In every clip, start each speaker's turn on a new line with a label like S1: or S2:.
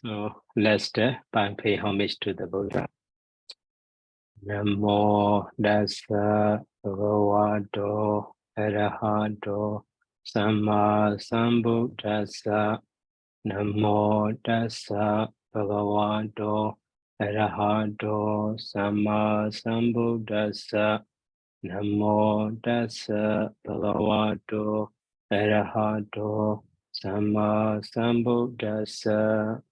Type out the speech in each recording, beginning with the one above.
S1: So let's pay homage to the Buddha. Namo Dassa Bhagavato Arahato Samma Sambuddhassa. Namo Dassa Bhagavato Arahato Samma Sambuddhassa. Namo Dassa Bhagavato Arahato Samma Sambuddhassa.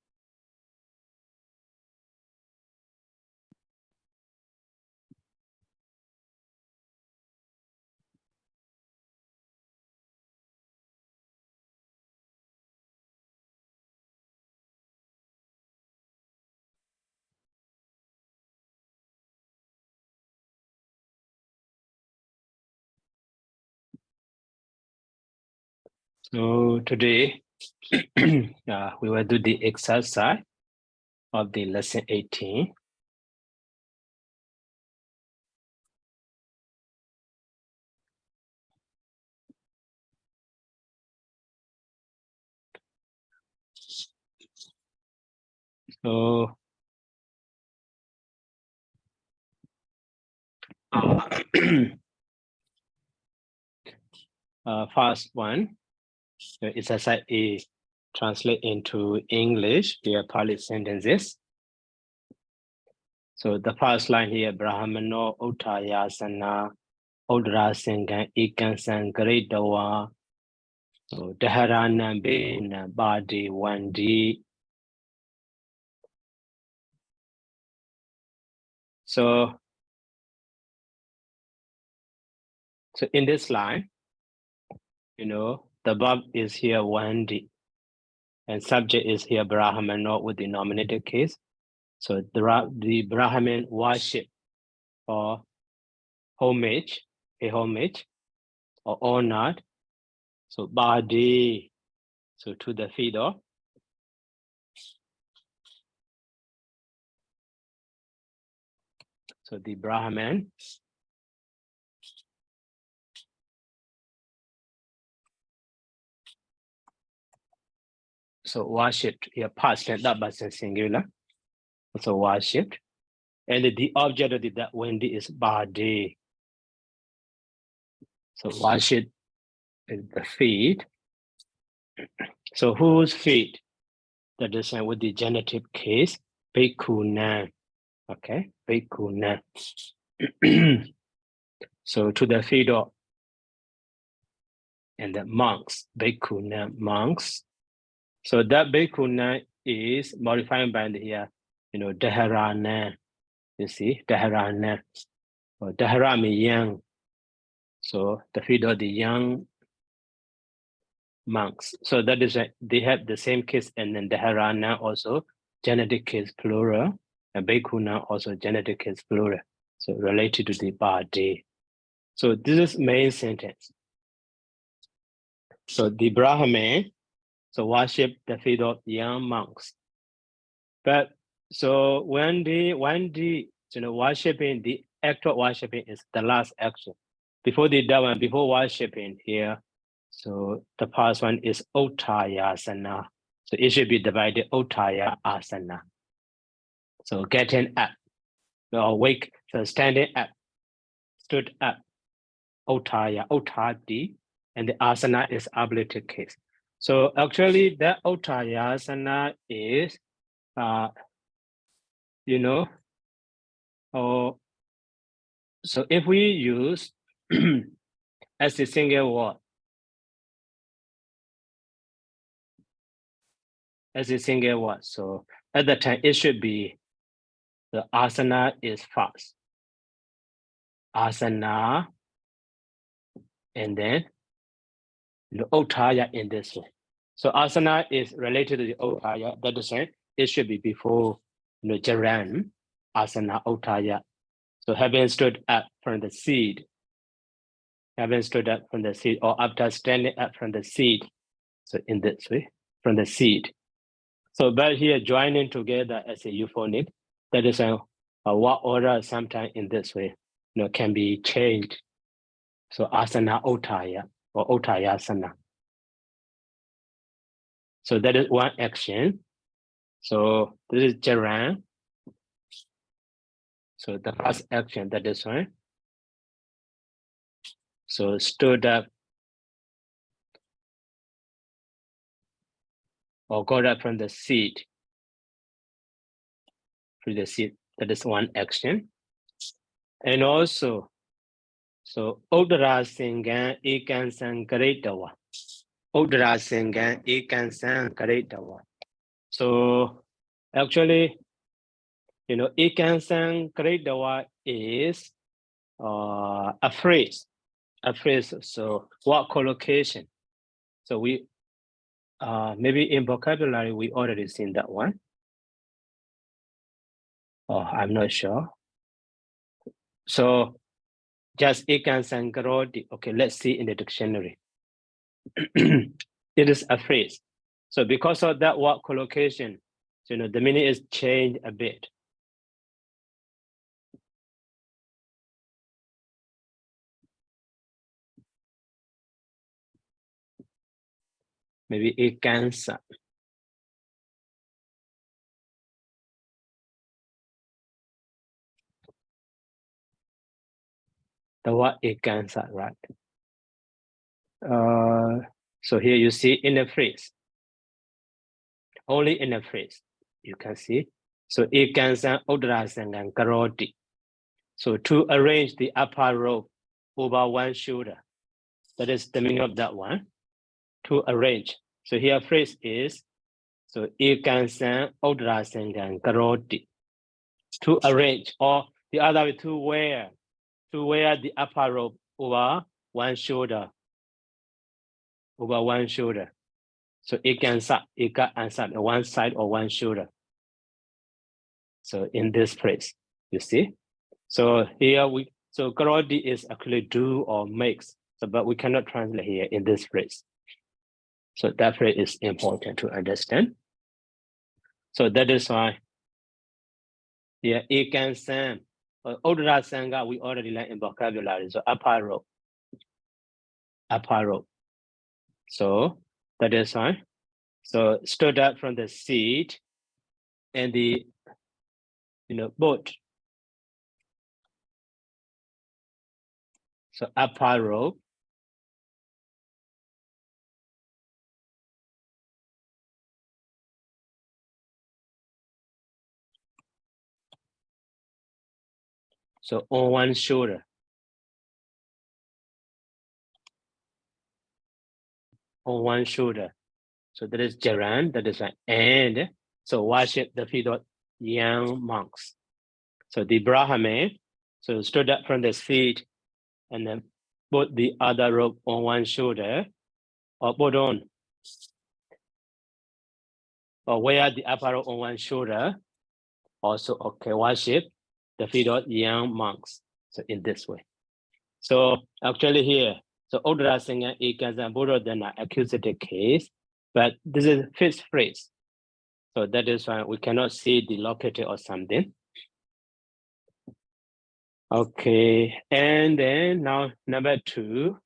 S1: So today we will do the exercise of the lesson 18. So first one, exercise A, translate into English their Pali sentences. So the first line here, Brahmano Uttayasana Udra Singan Ikan Sankaritawa. So Daharana Bina Badi Wandi. So in this line, the verb is here Wandi. And subject is here Brahman, not with the nominative case. So the Brahmin worship or homage, a homage or honored. So body, so to the feet of. So the Brahman. So worshipped here, past tense, that was singular. So worshipped. And the object of that Wendy is body. So worship is the feet. So whose feet? That is with the genitive case, Bhikkhuna. Okay, Bhikkhuna. So to the feet of and the monks, Bhikkhuna, monks. So that Bhikkhuna is modified by the here, Dharana. You see, Dharana. Or Dhara means young. So the feet of the young monks. So that is they have the same case, and then Dharana also genetic case plural, and Bhikkhuna also genetic case plural. So related to the body. So this is main sentence. So the Brahmin, so worship the feet of young monks. But so when the worshiping, the act of worshiping is the last action. Before the dawan, before worshiping here, so the first one is Uttaya asana. So it should be divided Uttaya asana. So getting up, or wake, so standing up, stood up, Uttaya, Uttati, and the asana is ablative case. So actually that Uttaya asana is, so if we use as a single word, so at the time it should be the asana is first. Asana, and then the Uttaya in this way. So asana is related to the Uttaya. That is right. It should be before Jaran, asana, Uttaya. So having stood up from the seat, or after standing up from the seat. So in this way, from the seat. So but here joining together as a euphonic, that is a what order sometimes in this way, can be changed. So asana Uttaya or Uttayasana. So that is one action. So this is Jaran. So the first action, that is one. So stood up or got up from the seat. From the seat, that is one action. And also, so Udara Singan Ekansan Karetawa. Udara Singan Ekansan Karetawa. So actually, Ekansan Karetawa is a phrase. So what collocation? So we maybe in vocabulary we already seen that one. Oh, I'm not sure. So just Ekansan Karoti. Okay, let's see in the dictionary. It is a phrase. So because of that word collocation, the meaning is changed a bit. Maybe it cancer. The word it cancer, right? So here you see in a phrase, only in a phrase, you can see. So it cancer udrasangan karoti. So to arrange the upper robe over one shoulder. That is the meaning of that one. To arrange. So here phrase is so ikansan udrasangan karoti. To arrange, or the other way, to wear the upper robe over one shoulder. Over one shoulder. So ikansa and one side or one shoulder. So in this place, you see. So here so karoti is actually do or makes. So but we cannot translate here in this phrase. So that phrase is important to understand. So that is why, yeah, ikansan. Odra sanga we already learned in vocabulary. So upper robe. So that is why. So stood up from the seat and the boat. So upper robe. So on one shoulder. On one shoulder. So that is Jaran, that is an and. So worship the feet of young monks. So the Brahmin, so stood up from the seat and then put the other rope on one shoulder or put on or wear the upper rope on one shoulder. Also, okay, worship the feet of young monks. So in this way. So actually here, so Odra Singha Ikazan Buddha accusative case, but this is fifth phrase. So that is why we cannot see the locator or something. Okay, and then now number 2.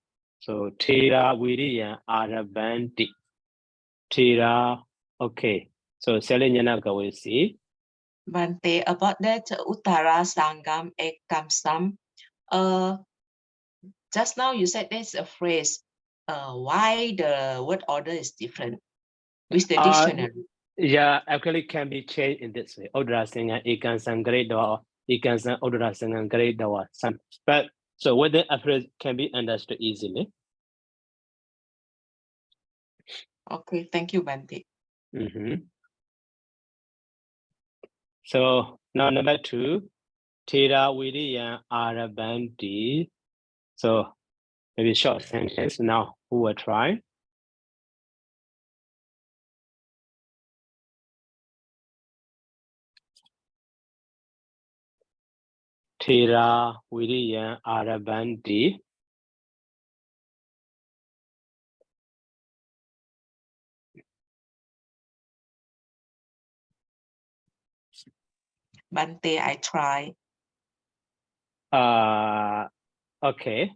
S1: So Tira Viriya Arabanti. Tira, okay. So Selinyana will see.
S2: Bante, about that Uttara Sangam Ekamsam, just now you said there's a phrase. Why the word order is different with the dictionary?
S1: Yeah, actually can be changed in this way. Odra Singha Ikan Sangreda or Ikan San Odra Singha Greda or some. But so whether a phrase can be understood easily.
S2: Okay, thank you, Bante.
S1: So now number 2, Tira Viriya Arabanti. So maybe short sentence. Now who will try? Tira Viriya Arabanti.
S2: Bante, I try.
S1: Okay.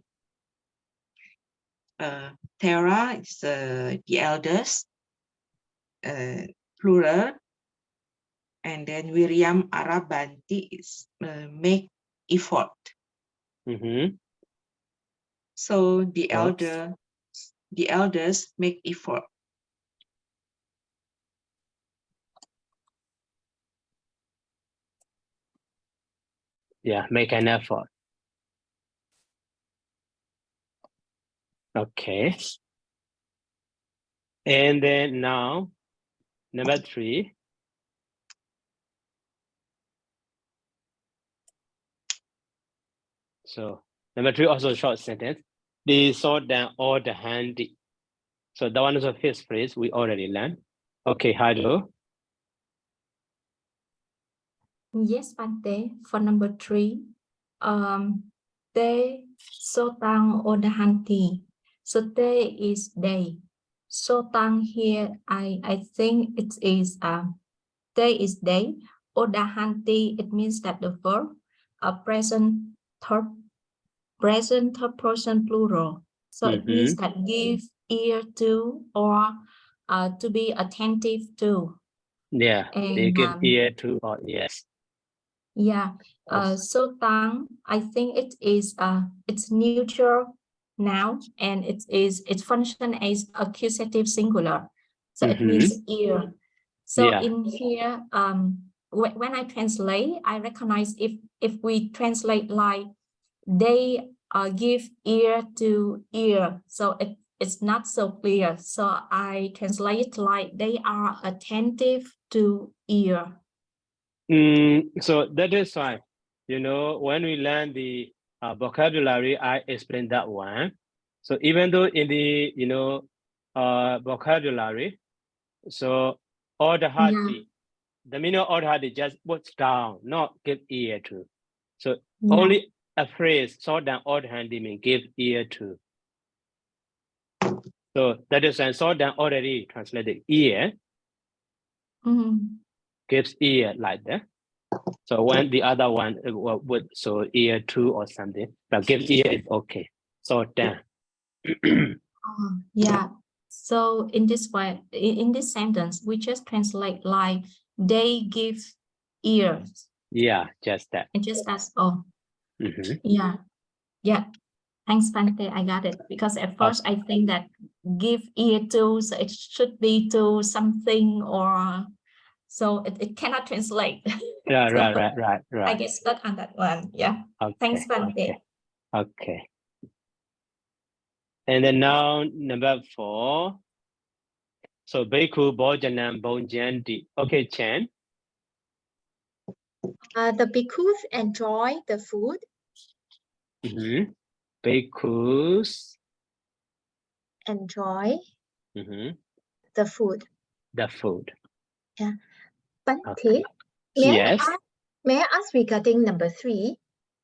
S2: Tara is the eldest, plural. and then Wiriam Arabanti is make effort. So the elders make effort.
S1: Yeah, make an effort. Okay. And then now, number 3. So number 3 also short sentence. They saw down all the handy. So that one is a first phrase we already learned. Okay, Hado.
S3: Yes, Bante. For number 3, they so down all the handy. So day is day. So down here, I think it is day is day. Or the handy, it means that the verb present third person plural. So it means that give ear to or to be attentive to.
S1: Yeah,
S3: And
S1: they give ear to or yes.
S3: Yeah, so tang, I think it is it's neutral noun and its function as accusative singular. So it means ear. So in here, when I translate, I recognize if we translate like they give ear to ear, so it's not so clear. So I translate like they are attentive to ear.
S1: So that is why, when we learn the vocabulary, I explained that one. So even though in the, vocabulary, so all the hadi, the meaning of all the hadi just puts down, not give ear to. So only a phrase, so down all the handy mean give ear to. So that is when so down already translated ear, gives ear like that. So when the other one would so ear to or something, but give ear is okay. So down.
S3: Yeah. So in this way, in this sentence, we just translate like they give ears.
S1: Yeah, just that.
S3: And just as yeah. Thanks, Bante. I got it. Because at first I think that give ear to, so it should be to something or so it cannot translate.
S1: Yeah,
S3: So
S1: right.
S3: I get stuck on that one. Yeah.
S1: Okay.
S3: Thanks, Bante.
S1: Okay. And then now number 4. So Bhikkhu Bhojanam Bhojanti. Okay, Chan.
S4: The bhikkhus enjoy the food.
S1: Bhikkhus
S4: enjoy the food.
S1: The food.
S4: Yeah. Bante,
S1: Okay. Yes.
S4: May I ask regarding number 3?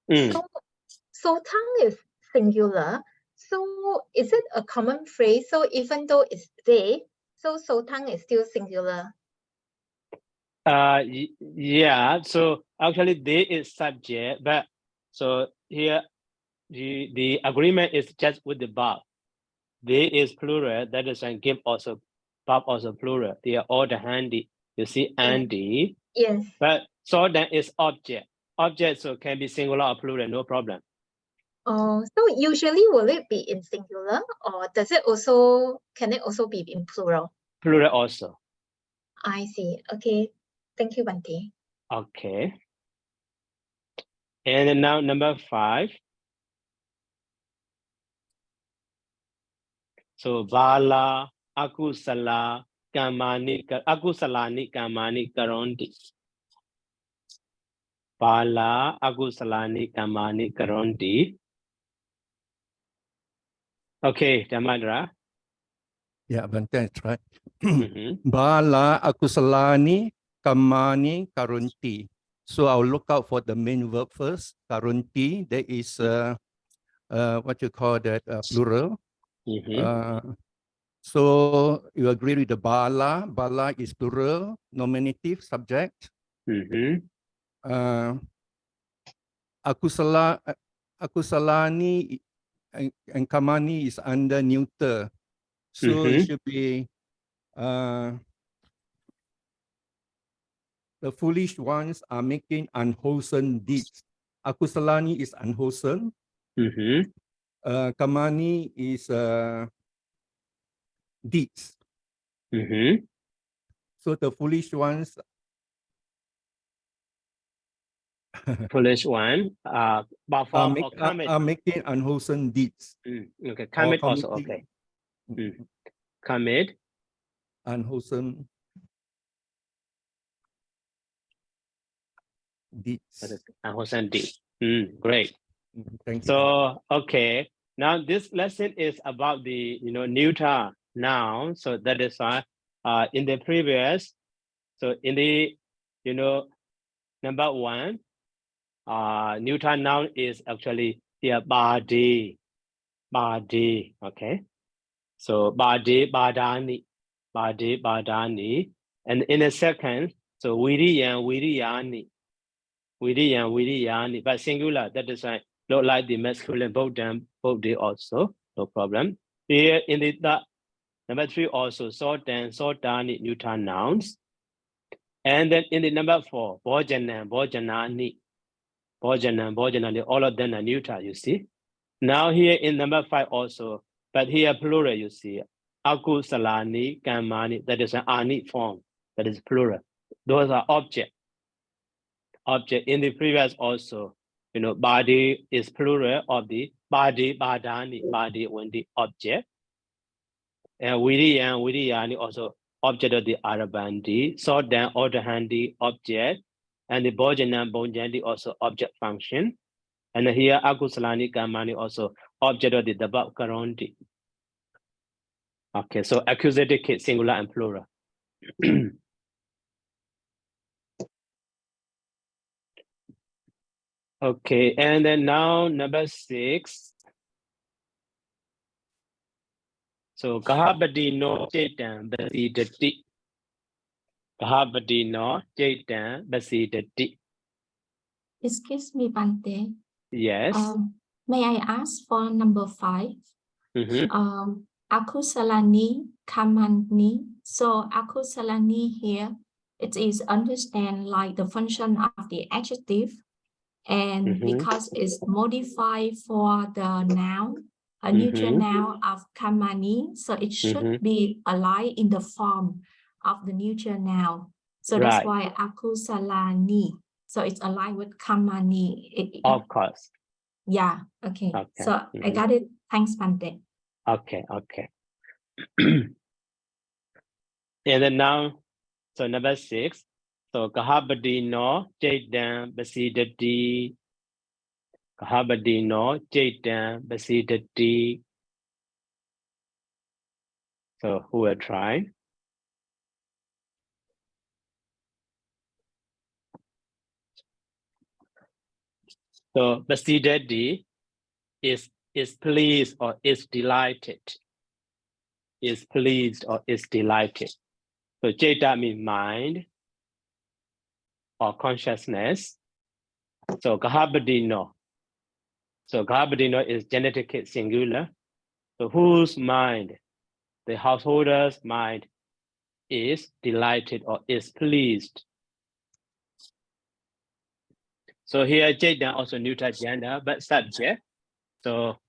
S4: So tang is singular. So is it a common phrase? So even though it's they, so tang is still singular.
S1: Yeah. So actually they is subject, but so here the agreement is just with the verb. They is plural. That is and give also verb also plural. They are all the handy. You see Andy.
S4: Yes.
S1: But so then is object. Object so can be singular or plural, no problem.
S4: Oh, so usually will it be in singular or can it also be in plural?
S1: Plural also.
S4: I see. Okay. Thank you, Bante.
S1: Okay. And then now number 5. So Vala, Akusala, Kamani Karonti. Vala, Akusalani Kamani Karonti. Okay, Damadra.
S5: Yeah, Bante, that's right. Bala akusalani kamani karunti. So I'll look out for the main verb first. Karunti, there is what you call that plural. So you agree with the bala. Bala is plural, nominative, subject. Akusalani and kamani is under neuter. So it should be The foolish ones are making unwholesome deeds. Akusalani is unwholesome. Kamani is deeds. So the foolish ones.
S1: Foolish one. But for commit.
S5: Are making unwholesome deeds.
S1: Okay, commit also okay. Commit.
S5: Unwholesome deeds.
S1: Unwholesome deeds. Great.
S5: Thank you.
S1: So okay, now this lesson is about the neuter noun. So that is why in the previous, so in the number one, neuter noun is actually here body. Okay. So body, badani, and in the second, so viriyani, but singular. That is why look like the masculine both day also, no problem. Here in the number three also sotani neuter nouns, and then in the number four bojanani, all of them are neuter. You see. Now here in number five also, but here plural. You see, akusalani, kamani. That is an ani form. That is plural. Those are object. In the previous also, body is plural of the body, badani, body when the object. And viriyani also object of the arabandi, sodan, order handy object, and the bojandi also object function. And here akusalani kamani also object of the dabab karonti. Okay, so accusative case, singular and plural. Okay, and then now number 6. So kahabadi no jaitan basidati. Kahabadi no jaitan basidati.
S3: Excuse me, Bante.
S1: Yes.
S3: May I ask for number 5? Akusalani kamani. So akusalani here, it is understand like the function of the adjective, and because it's modified for the noun, a neutral noun of kamani, so it should be aligned in the form of the neutral noun. So that's why akusalani. So it's aligned with kamani.
S1: Of course.
S3: Yeah. Okay. So I got it. Thanks, Bante.
S1: Okay. And then now, so number 6. So kahabadi no jaitan basidati. Kahabadi no jaitan basidati. So who will try? So basidati is pleased or is delighted. Is pleased or is delighted. So jeta means mind or consciousness. So kahabadino. So kahabadino is genetic singular. So whose mind? The householder's mind is delighted or is pleased. So here jeta also neuter gender, but subject. So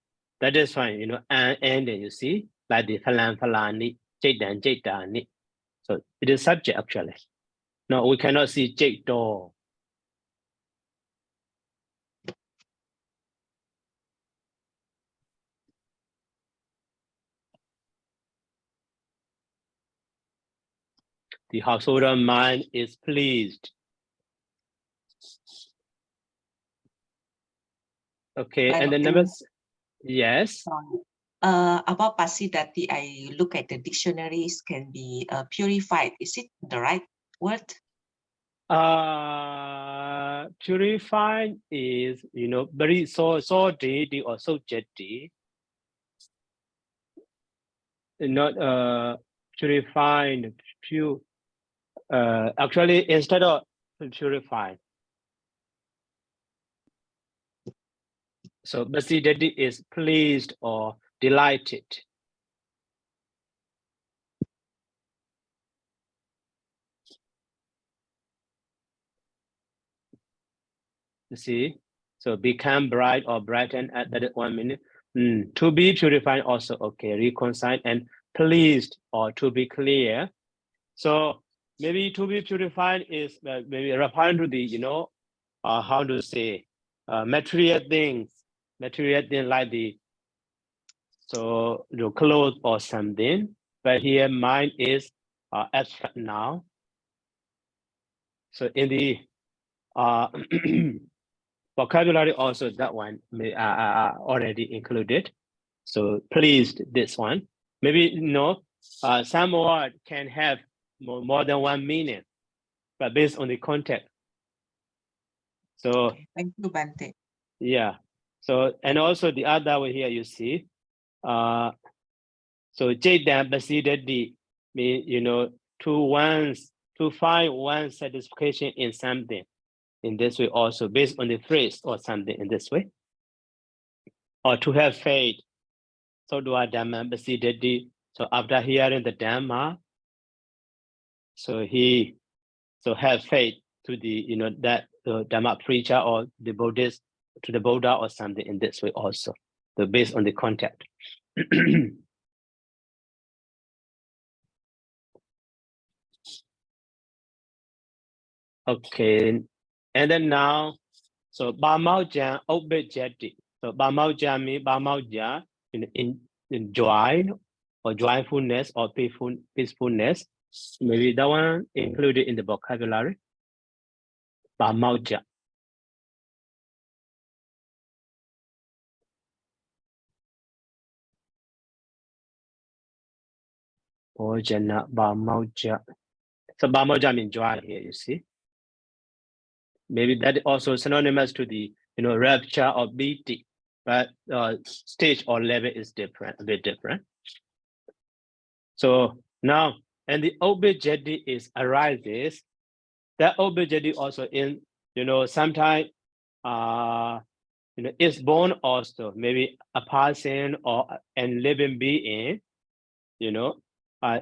S1: that is fine, and you see, like the falani, jetani. So it is subject actually. No, we cannot see jeto. The householder mind is pleased. Okay, and the numbers, yes.
S2: About pasidati, I look at the dictionaries, can be purified. Is it the right word?
S1: Purified is, very so dirty or so jetty. Not purified, pure. Actually, instead of purified. So basidati is pleased or delighted. You see, so become bright or brighten at that 1 minute. To be purified also okay. Reconciled and pleased or to be clear. So maybe to be purified is maybe referring to the how to say material things like the clothes or something. But here mind is abstract now. So in the vocabulary also that one may already included. So pleased, this one. Maybe some word can have more than one meaning, but based on the context. So
S2: Thank you, Bante.
S1: yeah. So and also the other way here you see, so Jaidan Basidadi mean to find one's satisfaction in something. In this way also based on the phrase or something in this way. Or to have faith. So do I Dhamma Basidadi. So after hearing the Dhamma, so he have faith to the that Dhamma preacher or the Buddhist to the Buddha or something in this way also. So based on the context. Okay, and then now, so Bamauja Obejeti. So Bamauja means Bamauja in joy or joyfulness or peacefulness. Maybe that one included in the vocabulary. Bamauja. Ojana Bamauja. So Bamauja means joy here, you see. Maybe that also synonymous to the rapture or beating, but stage or level is different, a bit different. So now, and the obejeti is arises. That obejeti also in sometimes is born also, maybe a person or a living being,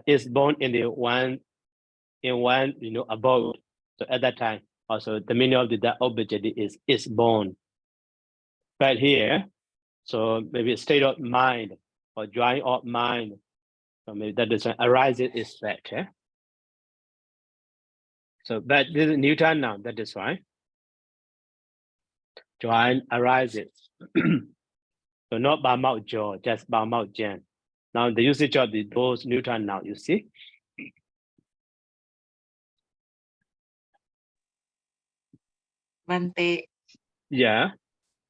S1: is born in one abode. So at that time, also the meaning of that obejeti is born. But here, so maybe a state of mind or joy of mind. So maybe that is arises is better. So but this is Newton now, that is why. Joy arises. So not Bamao Jo, just Bamao Jen. Now the usage of those Newton now, you see.
S2: Bante.
S1: Yeah.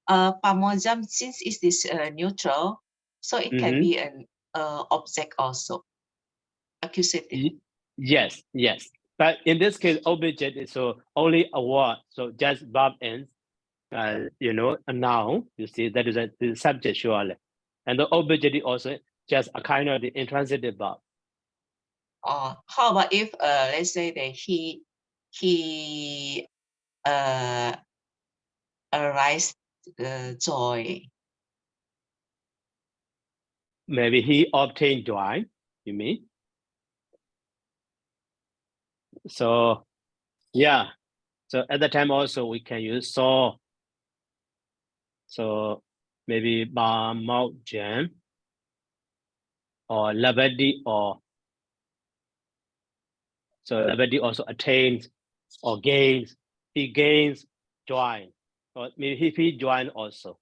S2: Pamojam, since it is neutral, so it can be an object also. Accusative.
S1: Yes. But in this case, object is so only a word. So just verb ends, a noun. You see, that is the subject surely. And the object is also just a kind of the intransitive verb.
S2: How about if let's say that he arise joy.
S1: Maybe he obtained joy, you mean? So yeah. So at the time also we can use saw. So maybe Ba Mao Jan or Labadi or so Labadi also attains or gains. He gains joy. Or maybe he join also.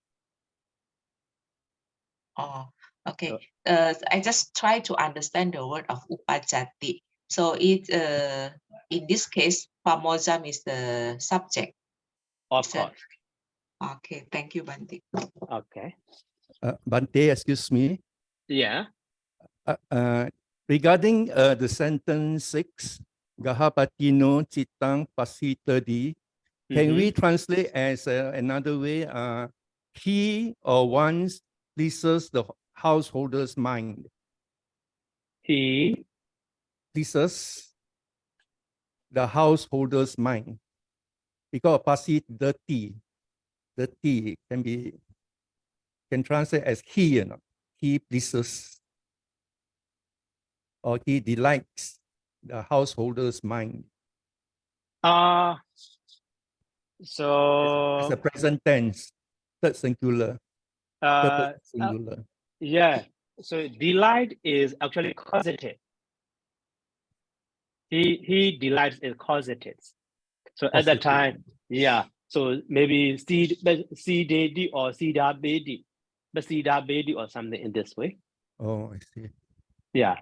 S2: Oh, okay. I just try to understand the word of upajati. So it in this case, pamojam is the subject.
S1: Of course.
S2: Okay, thank you, Bante.
S1: Okay.
S5: Bante, excuse me.
S1: Yeah.
S5: Regarding the sentence 6, Gahapatino Chitang Pasitadi, can we translate as another way? He or once pleases the householder's mind.
S1: He
S5: pleases the householder's mind. Because pasit dirty can translate as he, he pleases or he delights the householder's mind.
S1: So
S5: It's a present tense, third singular. Third singular.
S1: yeah. So delight is actually causative. He delights in causatives. So at that time, yeah. So maybe C D or C B D, but C B D or something in this way.
S5: Oh, I see.
S1: Yeah.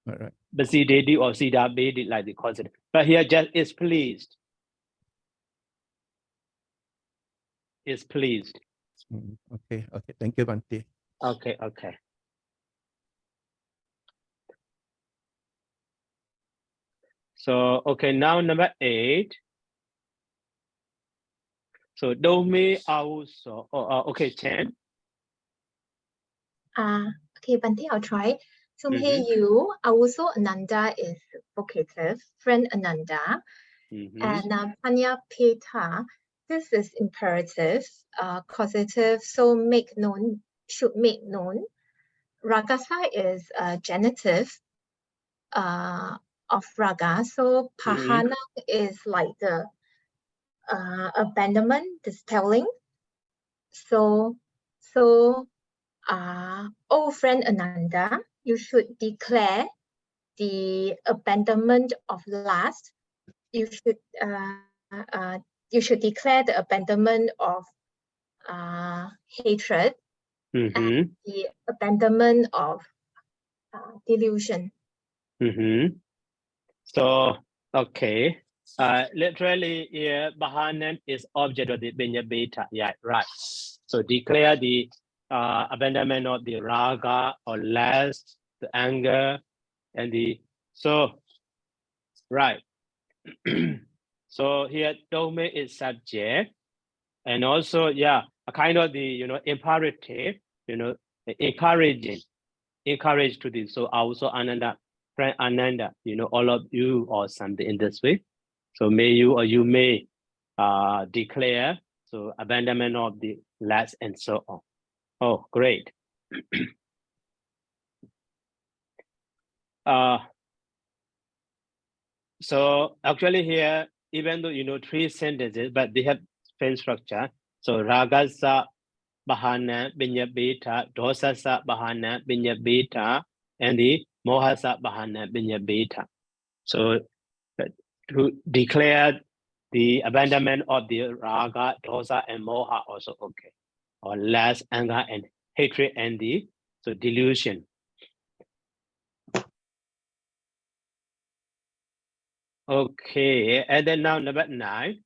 S5: All right.
S1: But C D or C B D like the causative. But here just is pleased. Is pleased.
S5: Okay. Okay. Thank you, Bante.
S1: Okay. Okay. So okay, now number 8. So do me also. Okay, Chen.
S4: Okay, Bante, I'll try. Sumhe you, also Ananda is vocative, friend Ananda. And Panya Peta, this is imperative, causative, so make known, should make known. Ragasa is genitive of raga, so Pahana is like the abandonment, the spelling. So, oh friend Ananda, you should declare the abandonment of last. You should declare the abandonment of hatred and the abandonment of delusion.
S1: So okay. Literally, Bahanan is object of the Binya Beta. Yeah, right. So declare the abandonment of the raga or lust, the anger, and the so right. So here dome is subject, and also a kind of the imperative, encourage to this. So also Ananda, friend Ananda, all of you or something in this way. So may you or you may declare so abandonment of the last and so on. Oh, great. So actually here, even though 3 sentences, but they have same structure. So ragasa bahana binya beta, dosasa bahana binya beta, and the mohasa bahana binya beta. So to declare the abandonment of the raga, dosa, and moha also okay, or lust, anger, and hatred, and the delusion. Okay, and then now number 9.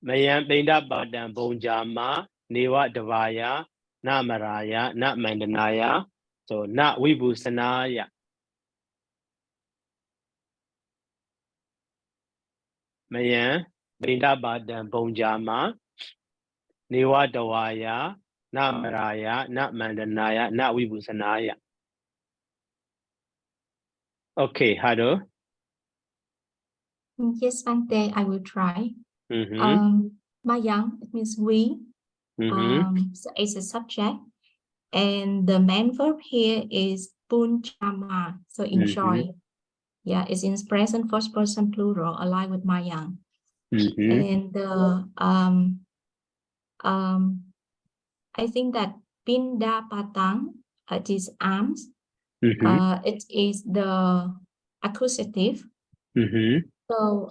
S1: Mayan Binda Badam Bonjama, Niwa Devaya, Na Maraya, Na Mandanaya, so Na Vibusanaya. Mayan Binda Badam Bonjama, Niwa Devaya, Na Maraya, Na Mandanaya, Na Vibusanaya. Okay, Hado.
S3: Yes, Bante, I will try. Mayang, it means we. So it's a subject. And the main verb here is punchama, so enjoy. Yeah, it's in present first person plural, aligned with Mayang. And I think that pinda patang, it is arms. It is the accusative. So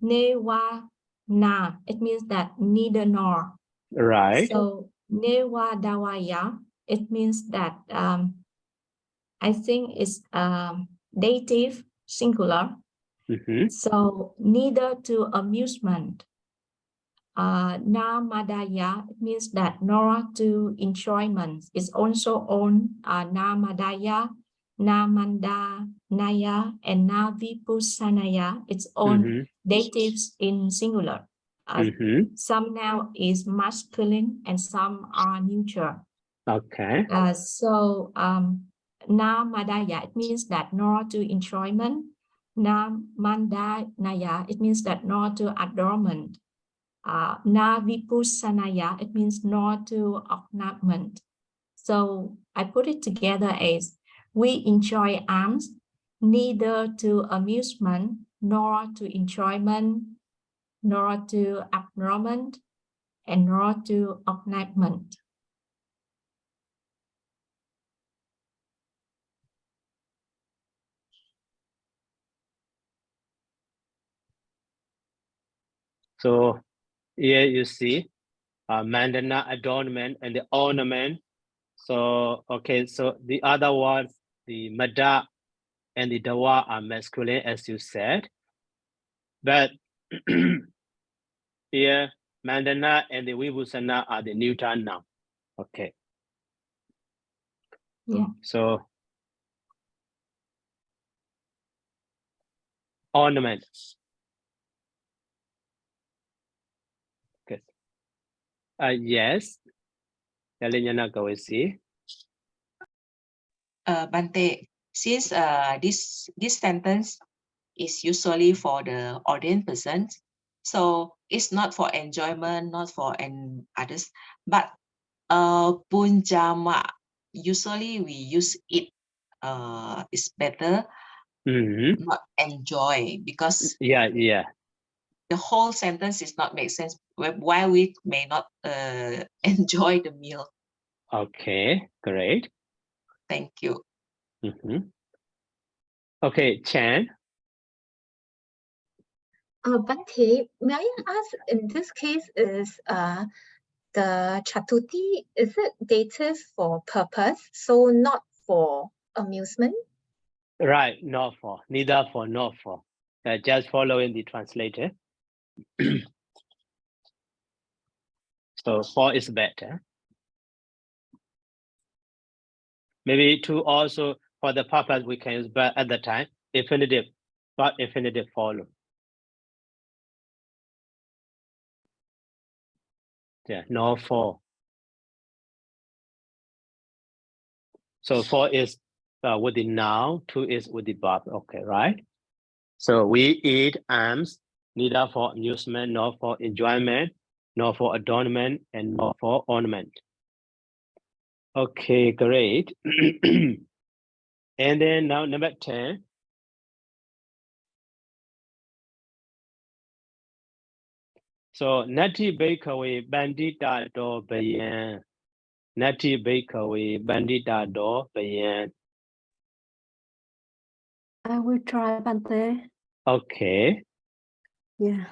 S3: newa na, it means that neither nor.
S1: Right.
S3: So newa dawaya, it means that I think it's dative singular. So neither to amusement. Na madaya, it means that nor to enjoyment. It's also on na madaya, na manda naya, and na vipusanaya. It's on datives in singular. Some now is masculine and some are neutral.
S1: Okay.
S3: So na madaya, it means that nor to enjoyment. Na manda naya, it means that nor to adornment. Na vipusanaya, it means nor to ornament. So I put it together as we enjoy alms, neither to amusement, nor to enjoyment, nor to abnormal, and nor to ornament.
S1: So here you see mandana, adornment, and the ornament. So, okay, so the other words, the mada and the dawa are masculine, as you said. But here, mandana and the vibhusana are the neuter noun. Okay.
S3: Yeah.
S1: So, ornament. Okay. Yes. Yalinyana Gawesi.
S2: Bante, since this sentence is usually for the ordained persons, so it's not for enjoyment, not for others, but punjama, usually we use it is better not enjoy, because
S1: yeah
S2: the whole sentence is not make sense why we may not enjoy the meal.
S1: Okay, great.
S2: Thank you.
S1: Okay, Chan.
S4: Bante, may I ask, in this case, is the chatuti, is it dative for purpose, so not for amusement?
S1: Right, not for, neither for, not for. Just following the translator. So for is better. Maybe to also for the purpose we can use, but at the time, infinitive, but infinitive follow. Yeah, no for. So for is with the noun, two is with the verb. Okay, right? So we eat alms, neither for amusement, nor for enjoyment, nor for adornment, and nor for ornament. Okay, great. And then now number 10. So Nati Bakery Bandita do Bayan. Nati Bakery Bandita do Bayan.
S6: I will try, Bante.
S1: Okay.
S6: Yeah.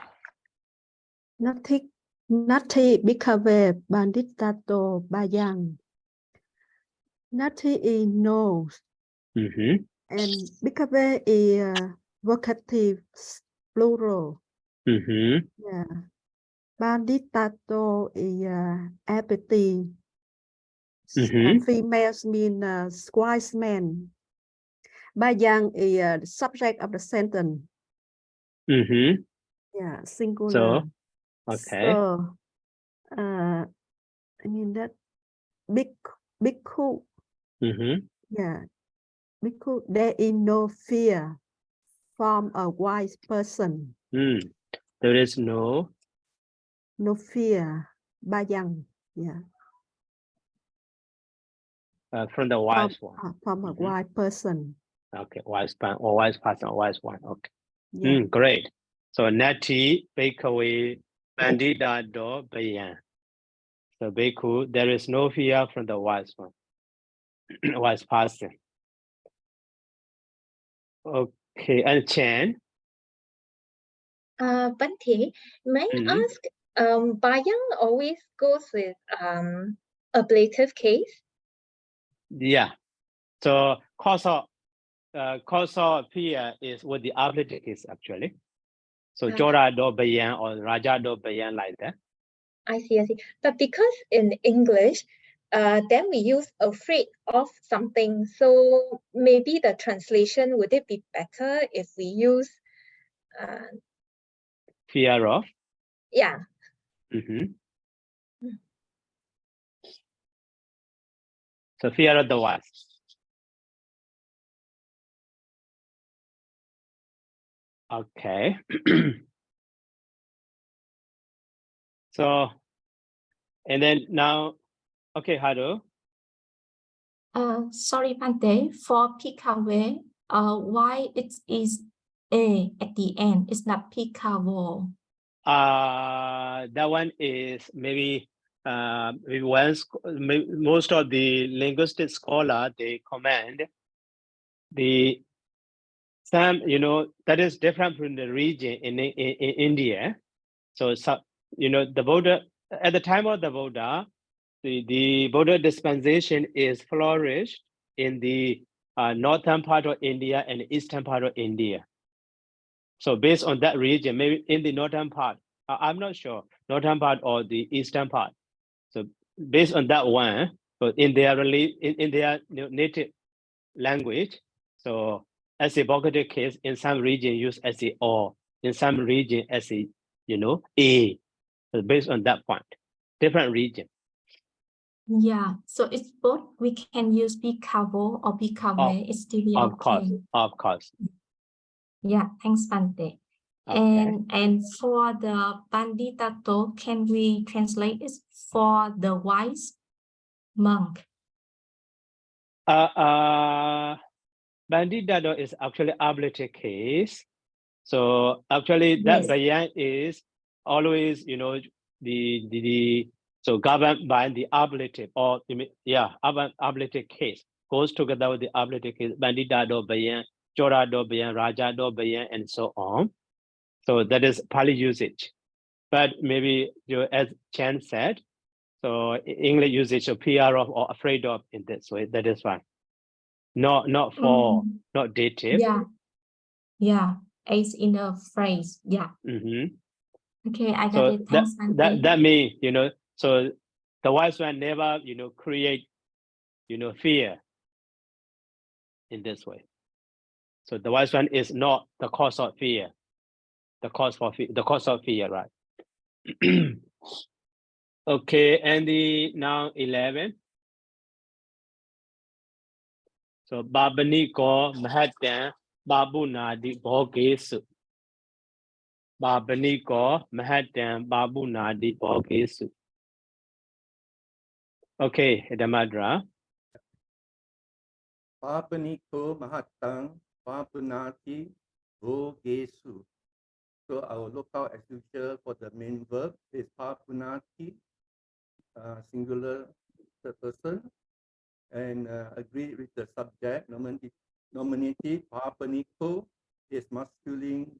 S6: Nati Bikave Banditato Bayang. Nati is nose. And Bikave is vocative plural. Yeah. Banditato is appetite. Females mean wise men. Bayang is the subject of the sentence. Yeah, singular.
S1: So, okay.
S6: So, I mean that big cool. Yeah, because there is no fear from a wise person.
S1: There is no
S6: fear. Bayang. Yeah.
S1: from the wise one.
S6: From a wise person.
S1: Okay, wise person or wise person or wise one. Okay.
S6: Yeah.
S1: Great. So Nati Bakery Bandita do Bayan. So Beku, there is no fear from the wise one. Wise person. Okay, and Chen.
S4: Bante, may I ask, Bayang always goes with ablative case?
S1: Yeah. So causal fear is with the ablative case actually. So Jora do Bayan or Raja do Bayan like that.
S4: I see. But because in English, then we use afraid of something. So maybe the translation, would it be better if we use
S1: fear of?
S4: Yeah.
S1: So fear of the what? Okay. So, and then now, okay, Haru.
S3: Sorry, Bante, for Picaway, why it is A at the end? It's not picavo.
S1: That one is maybe most of the linguistic scholar, they comment the some, that is different from the region in India. So, the Buddha, at the time of the Buddha, the Buddha dispensation is flourished in the northern part of India and eastern part of India. So based on that region, maybe in the northern part, I'm not sure, northern part or the eastern part. So based on that one, but in their native language, so as a vocative case, in some region use as a or, in some region as a, a. So based on that point, different region.
S3: Yeah, so it's both. We can use picavo or picave. It's still be okay.
S1: Of course.
S3: Yeah, thanks, Bante.
S1: Okay.
S3: And for the banditato, can we translate it for the wise monk?
S1: Banditato is actually ablative case. So actually that bayan is always, so governed by the ablative or ablative case goes together with the ablative case, banditato bayan, chorado bayan, rajado bayan, and so on. So that is Pali usage. But maybe as Chan said, so English usage of PR of or afraid of in this way, that is fine. Not for, not dative.
S3: Yeah, as in a phrase. Yeah. Okay, I got it. Thanks,
S1: that means, so the wise one never, create, fear in this way. So the wise one is not the cause of fear, the cause of fear, right? Okay, and the now 11. So Babaniko Mahatan Babunadi Bogesu. Babaniko Mahatan Babunadi Bogesu. Okay, Damadra.
S5: Babaniko Mahatang Babunati Bogesu. So I will look out as usual for the main verb is Babunati, singular third person, and agree with the subject. Nominative Babaniko is masculine,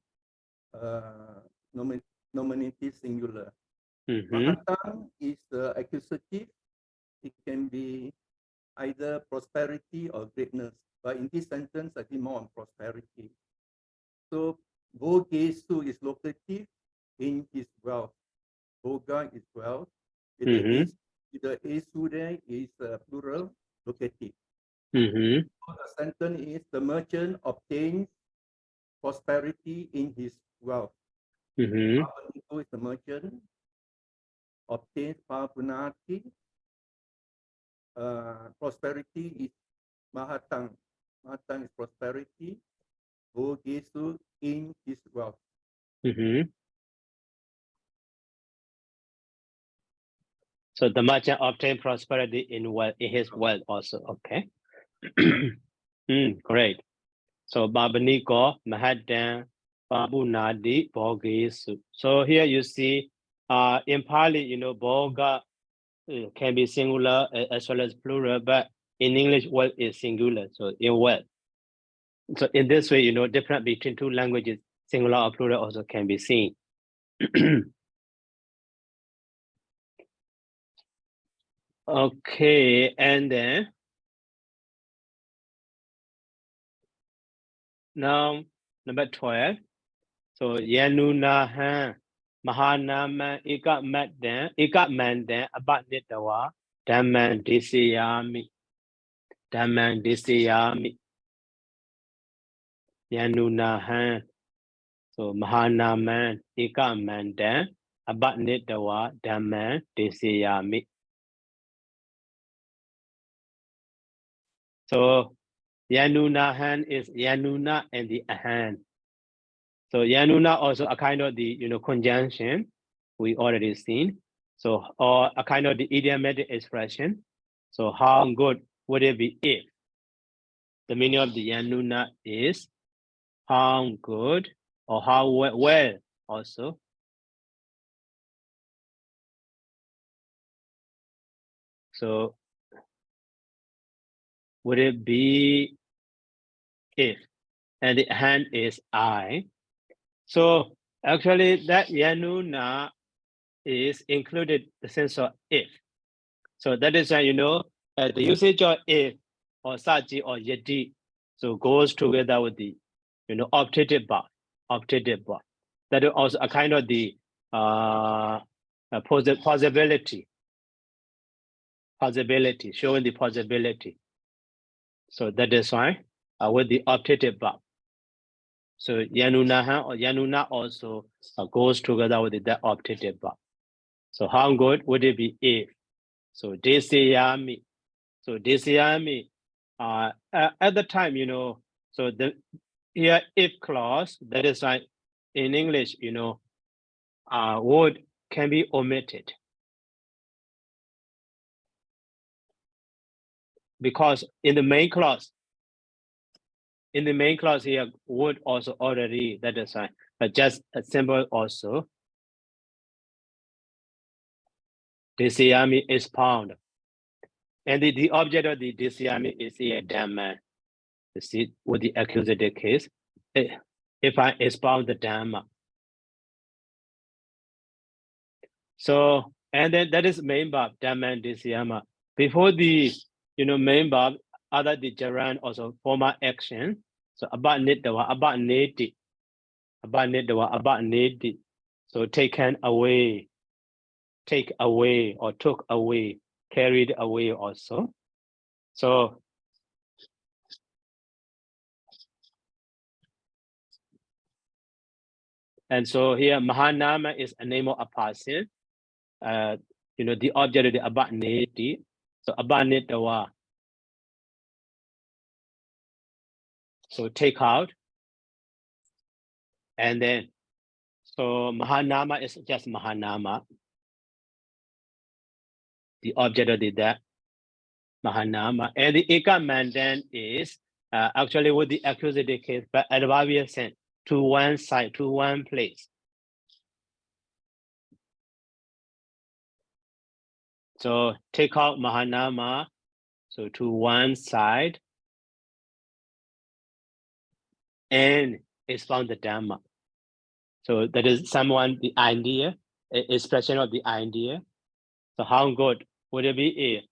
S5: nominative singular. Mahatang is accusative. It can be either prosperity or greatness, but in this sentence, I think more on prosperity. So Bogesu is locative in his wealth. Boga is wealth. The Esu there is plural locative. So the sentence is the merchant obtains prosperity in his wealth. Papaniko is the merchant, obtains Papunati. Prosperity is Mahatang. Mahatang is prosperity. Bogesu in his wealth.
S1: So the merchant obtained prosperity in his wealth also. Okay. Great. So Babaniko Mahatan Babunadi Bogesu. So here you see in Pali, Boga can be singular as well as plural, but in English, wealth is singular. So in wealth. So in this way, difference between two languages, singular or plural also can be seen. Okay, and then now number 12. So Yanunahan Mahanaman Ika Mandan Abatnitawa Daman Disiyami. Daman Disiyami. Yanunahan. So Mahanaman Ika Mandan Abatnitawa Daman Disiyami. So Yanunahan is Yanuna and the Ahan. So Yanuna also a kind of the conjunction we already seen. So or a kind of the idiomatic expression. So how good would it be if? the meaning of the yanuna is how good or how well also. So would it be if? And the hand is I. So actually that yanuna is included the sense of if. So that is why, the usage of if or saji or yeti, so goes together with the, optative verb, That is also a kind of the possibility, showing the possibility. So that is why with the optative verb. So yanunaha or yanuna also goes together with the optative verb. So how good would it be if? So desayami. So desayami. At the time, so the here if clause, that is why in English, word can be omitted. Because in the main clause here, word also already, that is why, but just a symbol also. Desayami is found. And the object of the desayami is a Dhamma. You see, with the accusative case, if I expound the Dhamma. So, and then that is main verb, Dhamma and desayama. Before the, main verb, other the gerund also formal action. So about neti. So taken away, take away or took away, carried away also. So and so here Mahanama is a name of a person. The object of the about neti. So about netawa. So take out. And then so Mahanama is just Mahanama. The object of the that Mahanama. And the Ekaman then is actually with the accusative case, but adverbial sense, to one side, to one place. So take out Mahanama, so to one side, and expound the Dhamma. So that is the idea, expression of the idea. So how good would it be if?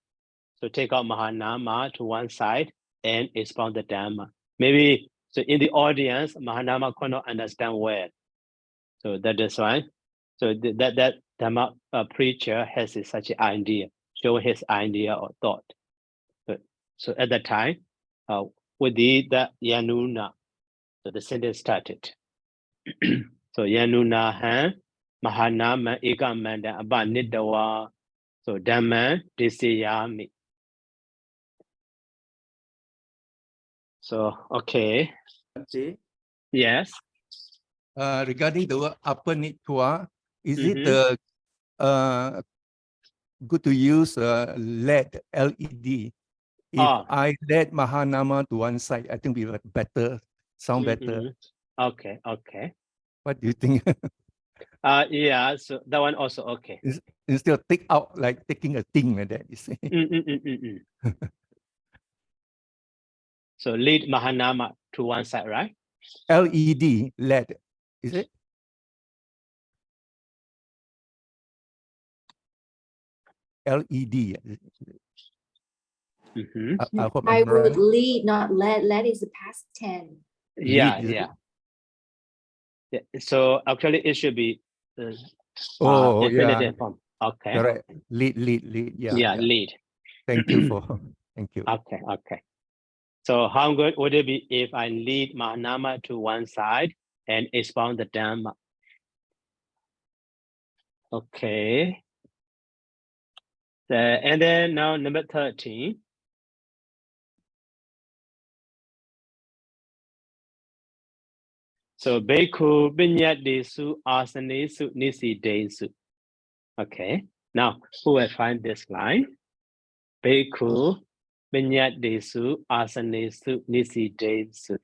S1: So take out Mahanama to one side and expound the Dhamma. Maybe, so in the audience, Mahanama cannot understand well. So that is why. So that Dhamma preacher has such an idea, show his idea or thought. So at that time, with the Yanuna, so the sentence started. So Yanuna han Mahanama Ekamanda Abba Nidawa. So Dhamma Disayami. So okay.
S5: Okay.
S1: Yes.
S5: Regarding the word upper nitwa, is it good to use LED, LED? If I let Mahanama to one side, I think we will better, sound better.
S1: Okay.
S5: What do you think?
S1: Yeah, so that one also okay.
S5: Instead of take out, like taking a thing like that, you see.
S1: So lead Mahanama to one side, right?
S5: LED, LED, is it? LED.
S3: I would lead, not let. Let is the past tense.
S1: Yeah. So actually it should be infinitive form. Okay.
S5: Correct. Lead. Yeah.
S1: Lead.
S5: Thank you. Thank you.
S1: Okay. So how good would it be if I lead Mahanama to one side and expound the Dhamma? Okay. And then now number 13. So Bhikkhu Binyadesu Asanesu Nisidesu. Okay. Now who will find this line? Bhikkhu Binyat desu, asanesu, nisi desu.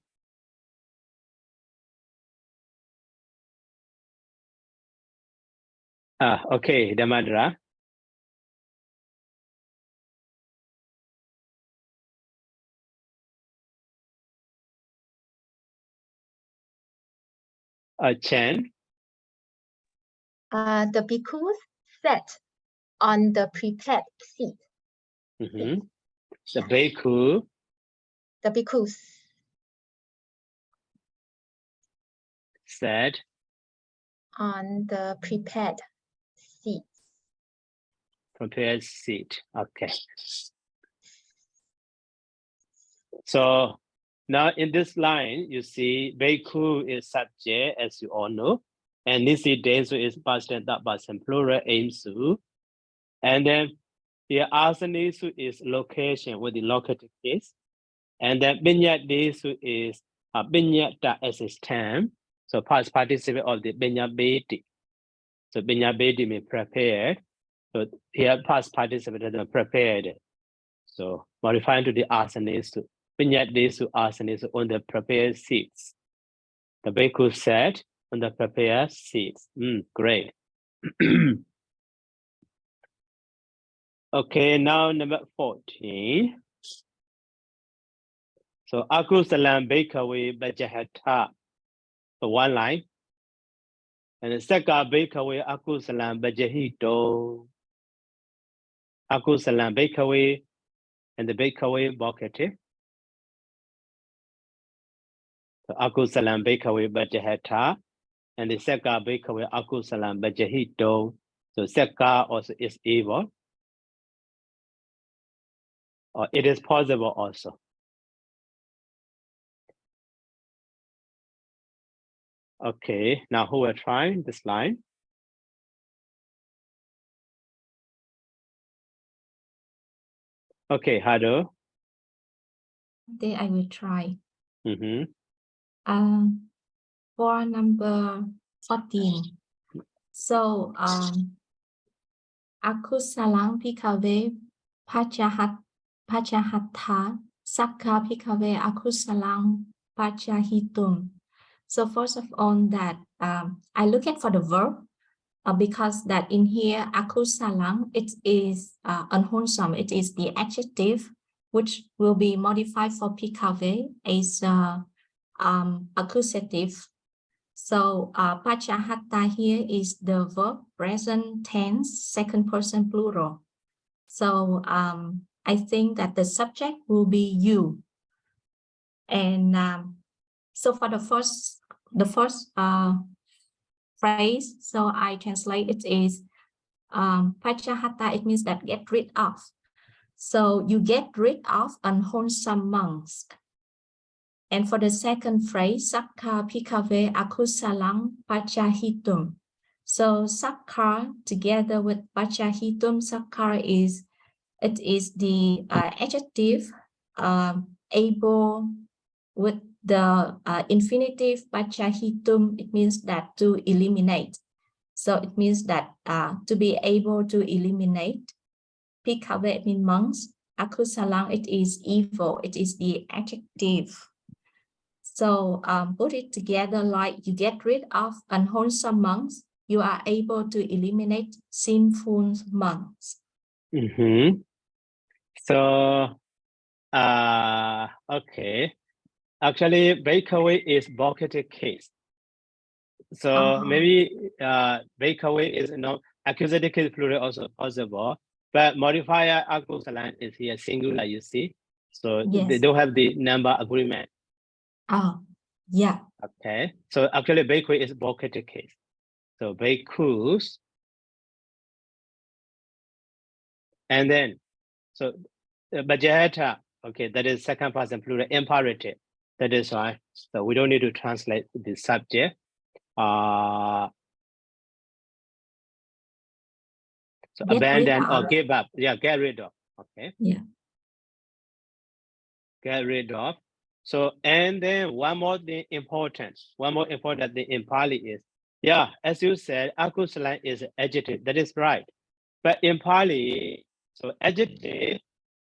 S1: Okay, Damadra. Chen.
S4: The bhikkhus sat on the prepared seat.
S1: The bhikkhu.
S4: The bhikkhus
S1: Sat
S4: on the prepared seat.
S1: Prepared seat. Okay. So now in this line, you see bhikkhu is subject, as you all know, and nisi desu is past tense, past tense plural, aimsu, and then here asanesu is location with the locative case, and then binyat desu is binyata as its term, so past participle of the binyabeti. So binyabeti means prepared. So here past participle is prepared. So modifying to the asanesu. Binyat desu asanesu on the prepared seats. The bhikkhu sat on the prepared seats. Great. Okay, now number 14. So akusalam bhikkhave bajahata. So one line. And the second bhikkhave akusalam bajahito. Akusalam bhikkhave and the bhikkhave vocative. So akusalam bhikkhave bajahata. And the second bhikkhave akusalam bajahito. So second also is evil. Or it is possible also. Okay, now who will try this line? Okay, Hado.
S3: Then I will try.
S1: Mm-hmm.
S3: For number 14. So akusalang bhikkhave pachahata sakka bhikkhave akusalang pachahitum. So first of all that I look at for the verb because that in here akusalang it is unwholesome. It is the adjective which will be modified for bhikkhave as accusative. So pachahata here is the verb present tense, second person plural. So I think that the subject will be you. And so for the first phrase, so I translate it is pachahata, it means that get rid of. So you get rid of unwholesome monks. And for the second phrase, sakka bhikkhave akusalang pachahitum. So sakka together with pachahitum, sakka is the adjective able with the infinitive pachahitum. It means that to eliminate. So it means that to be able to eliminate. Bhikkhave means monks. Akusalang, it is evil. It is the adjective. So put it together like you get rid of unwholesome monks, you are able to eliminate sinful monks.
S1: Mm-hmm. So, okay. Actually, bhikkhave is vocative case. So maybe bhikkhave is accusative case plural also possible, but modifier akusalan is here singular, you see. So
S3: yes.
S1: They don't have the number agreement.
S3: Yeah.
S1: Okay. So actually bhikkhave is vocative case. So bhikkhus. And then, so bajahata, okay, that is second person plural imperative. That is why. So we don't need to translate the subject. So get abandon or give up. Yeah, get rid of. Okay.
S3: Yeah.
S1: Get rid of. So, and then one more important thing in Pali is, yeah, as you said, akusalan is adjective. That is right. But in Pali, so adjective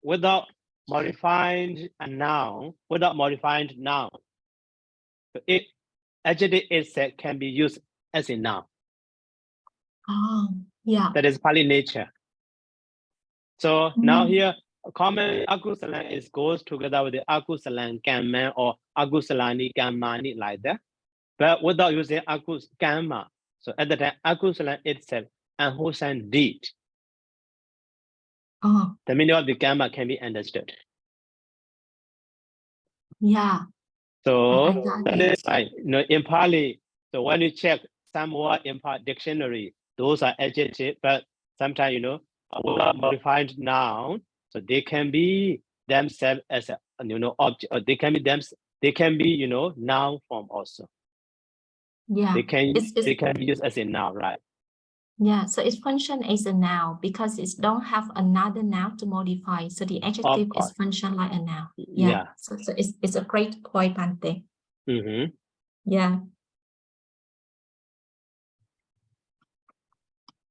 S1: without modifying a noun without modifying noun. So adjective itself can be used as a noun.
S3: Oh, yeah.
S1: That is Pali nature. So now here, common akusalan is goes together with the akusalan kamman or akusalani kammani like that, but without using akus kamma. So at the time, akusalan itself and Hosan did.
S3: Oh,
S1: The meaning of the kamma can be understood.
S3: yeah.
S1: So
S3: I got
S1: that
S3: it.
S1: is why, in Pali, so when you check some word in Pali dictionary, those are adjective, but sometimes, without modified noun, so they can be themselves as a, object, or they can be, noun form also.
S3: Yeah.
S1: They can
S3: It's
S1: be used as a noun, right?
S3: yeah. So it function as a noun because it don't have another noun to modify. So the adjective is
S1: course.
S3: function like a noun.
S1: Yeah.
S3: So it's a great point, Bante.
S1: Mm-hmm.
S3: Yeah.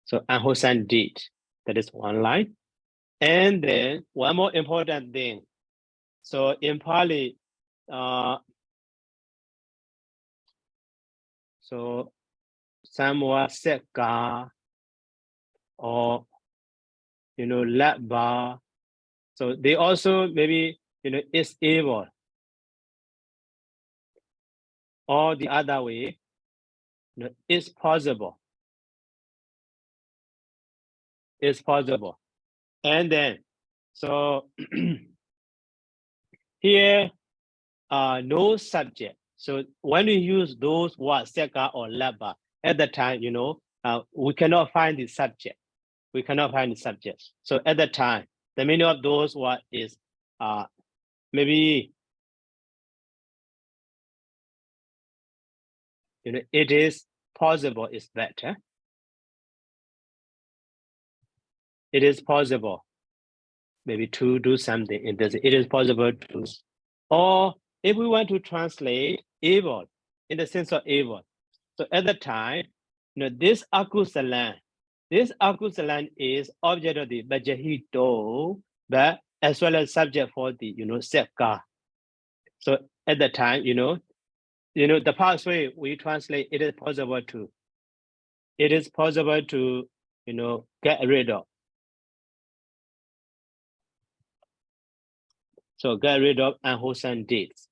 S1: So Hosan did. That is one line. And then one more important thing. So in Pali, so Samwa Seka or Labba. So they also maybe is able. Or the other way, is possible. Is possible. And then so here no subject. So when we use those words Seka or Labba, at the time, we cannot find the subject. We cannot find the subject. So at the time, the meaning of those words is maybe it is possible is better. It is possible maybe to do something in this. It is possible to, or if we want to translate evil in the sense of evil. So at the time, this akusalan is object of the bajahito, but as well as subject for the seka. So at the time, the past way we translate it is possible to. It is possible to, get rid of. So get rid of unwholesome deeds.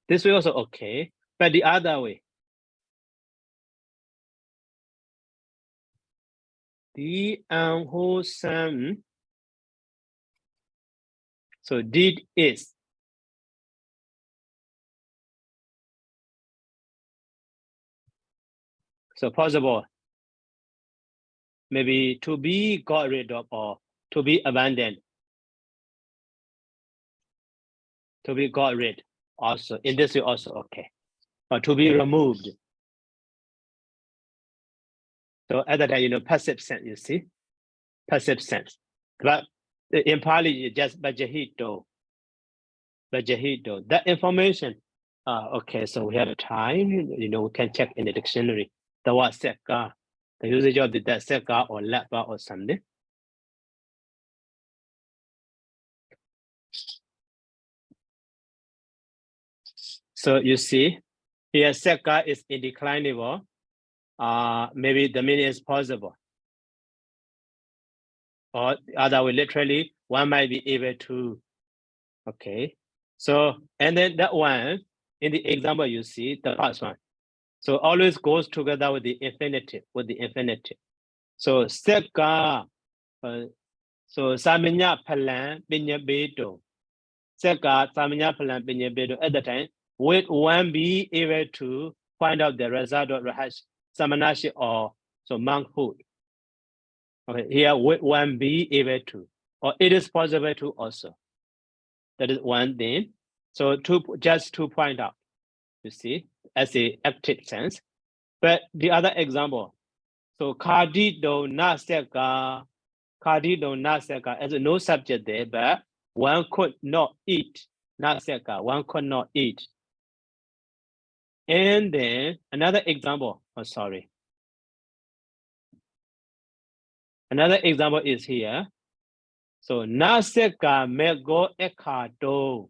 S1: This way also okay, but the other way. The unwholesome, so deed is. So possible, maybe to be got rid of or to be abandoned. To be got rid also, in this way also okay. Or to be removed. So at that time, passive sense, you see? Passive sense. But in Pali, just bajahito. Bajahito. That information, okay, so we have time, we can check in the dictionary. The word seka, the usage of the seka or labba or something. So you see, here seka is indeclinable. Maybe the meaning is possible. Or the other way, literally, one might be able to. Okay. So, and then that one, in the example you see, the first one. So always goes together with the infinitive, So seka, so samanya palan pinya bedo. Seka samanya palan pinya bedo. At the time, would one be able to find out the result of rahash samanashi or so monkhood? Okay, here would one be able to, or it is possible to also. That is one thing. So just to point out, you see, as a active sense. But the other example, so kadi do naseka, as a no subject there, but one could not eat. Naseka, one could not eat. And then another example, Another example is here. So naseka mego ekado.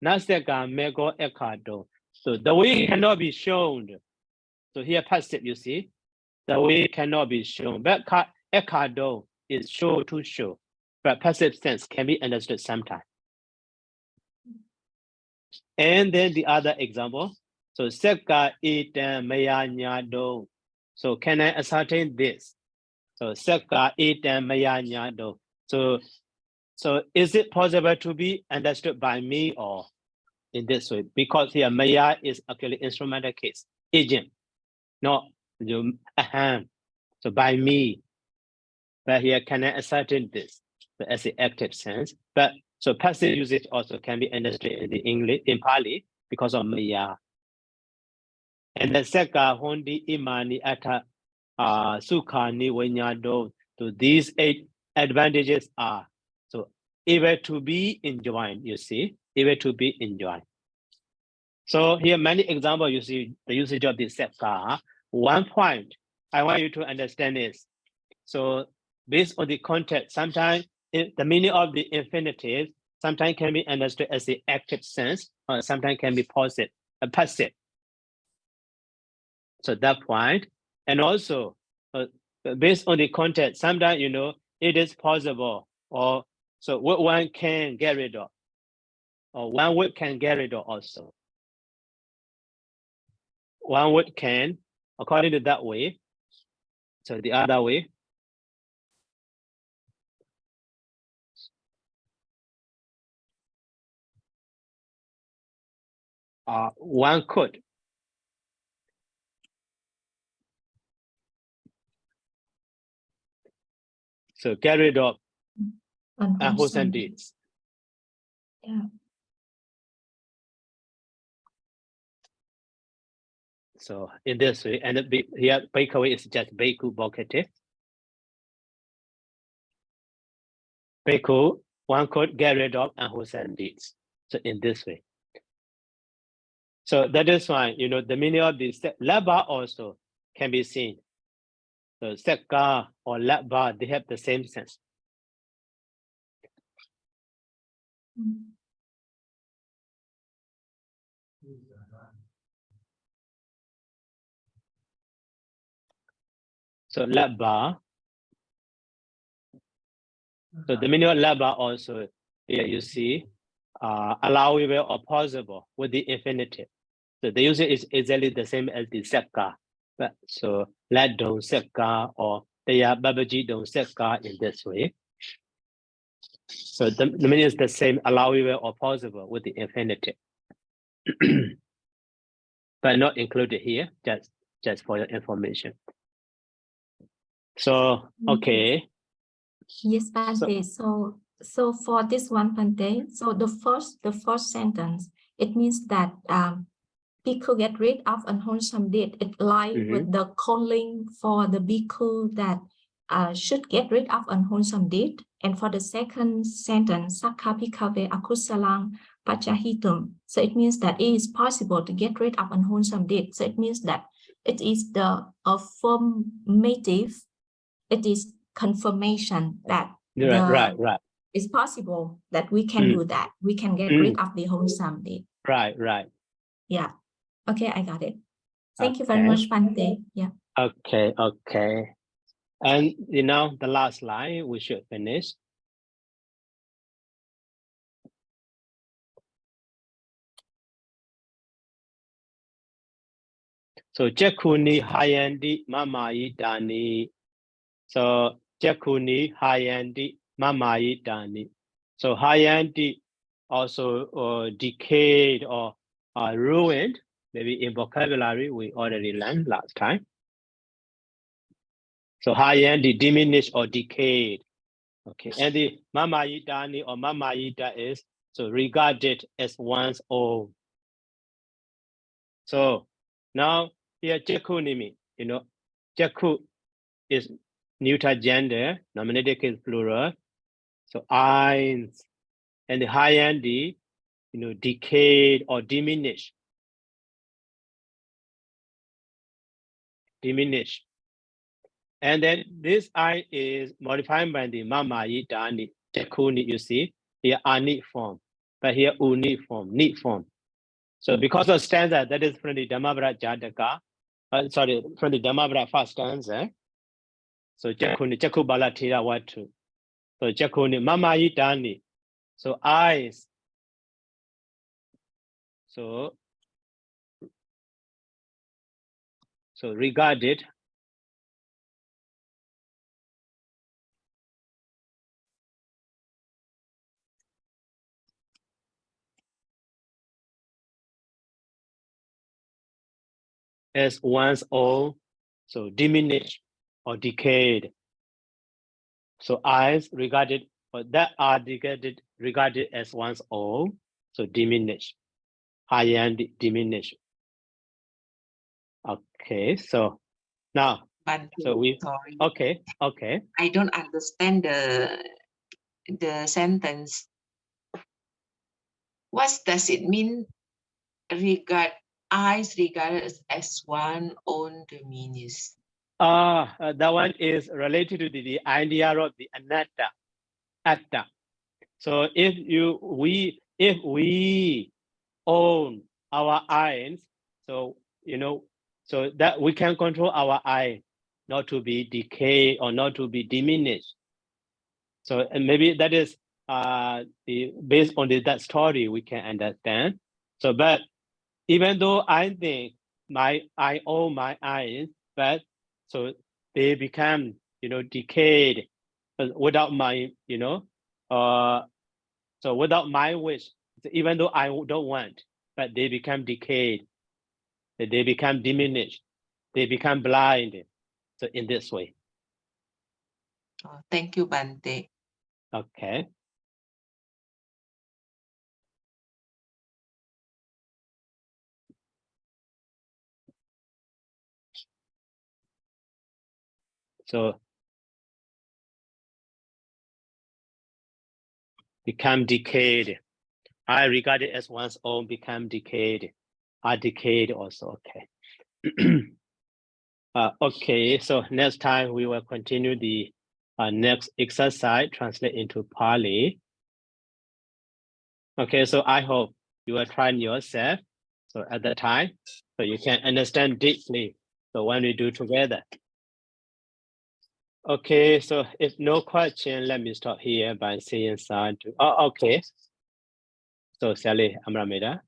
S1: Naseka mego ekado. So the way cannot be shown. So here passive, you see, the way cannot be shown. But ekado is show to show. But passive tense can be understood sometimes. And then the other example. So seka itan mayanyado. So can I ascertain this? So seka itan mayanyado. So is it possible to be understood by me or in this way? Because here maya is actually instrumental case, agent, not aham. So by me. But here can I ascertain this? So as the active sense. But so passive usage also can be understood in the English, in Pali, because of maya. And the seka hondi imani ata sukhani wenyado. So these 8 advantages are so able to be enjoyed, you see, able to be enjoyed. So here many examples you see the usage of this seka. One point I want you to understand is so based on the context, sometimes the meaning of the infinitive sometimes can be understood as the active sense, or sometimes can be passive. So that point, and also based on the context, sometimes it is possible, or so what one can get rid of, or one word can get rid of also. One word can, according to that way. So the other way. One could. So get rid of unwholesome deeds.
S3: Yeah.
S1: So in this way, and here Bakeaway is just Beku Bokete. Beku, one could get rid of unwholesome deeds. So in this way. So that is why, the meaning of this laba also can be seen. So seka or laba, they have the same sense. So laba. So the meaning of laba also, here you see, allowable or possible with the infinitive. So the usage is exactly the same as the seka. But so let don't seka or Taya Babaji don't seka in this way. So the meaning is the same, allowable or possible with the infinitive. But not included here, just for your information. So okay.
S3: Yes, Bante. So for this one, Bante, so the first sentence, it means that bhikkhu get rid of unwholesome deed. It lies with the calling for the bhikkhu that should get rid of unwholesome deed. And for the second sentence, sakha bhikkhave akusalang pachahitum. So it means that it is possible to get rid of unwholesome deed. So it means that it is the affirmative. It is confirmation that
S1: Right.
S3: it's possible that we can do that. We can get rid of the wholesome deed.
S1: Right.
S3: Yeah. Okay, I got it. Thank you very much, Bante. Yeah.
S1: Okay. And the last line we should finish. So Jakuni Hayandi Mamai Dani. So Jakuni Hayandi Mamai Dani. So Hayandi also decayed or ruined. Maybe in vocabulary we already learned last time. So Hayandi diminished or decayed. Okay, and the Mamai Dani or Mamai Da is so regarded as one's own. So now here Jakunimi, Jaku is neuter gender, nominative is plural. So eins, and the Hayandi, decayed or diminished. And then this I is modified by the mama yitani tekuni, you see, here ani form, but here uni form, neat form. So because of stanza, that is from the Dhammavara Jataka, from the Dhammavara first stanza. So Jakuni, Jakubala Tira Watu. So Jakuni, Mama Yitani. So eyes. So regarded as one's own, so diminished or decayed. So eyes regarded, or that are regarded as one's own, so diminished, high-end diminished. Okay, so now, so we,
S2: sorry.
S1: okay.
S2: I don't understand the sentence. What does it mean? Eyes regarded as one own diminished.
S1: That one is related to the idea of the atta. So if we own our eyes, so so that we can control our eye not to be decayed or not to be diminished. So and maybe that is based on that story we can understand. So but even though I think I own my eyes, but so they become decayed without my so without my wish, even though I don't want, but they become decayed, they become diminished, they become blind. So in this way.
S2: Thank you, Bante.
S1: Okay. So become decayed. I regard it as one's own, become decayed. Are decayed also, okay. Okay, so next time we will continue the next exercise, translate into Pali. Okay, so I hope you will try yourself. So at the time, so you can understand deeply. So when we do together. Okay, so if no question, let me stop here by saying something. Oh, okay. So Sally Amrameda.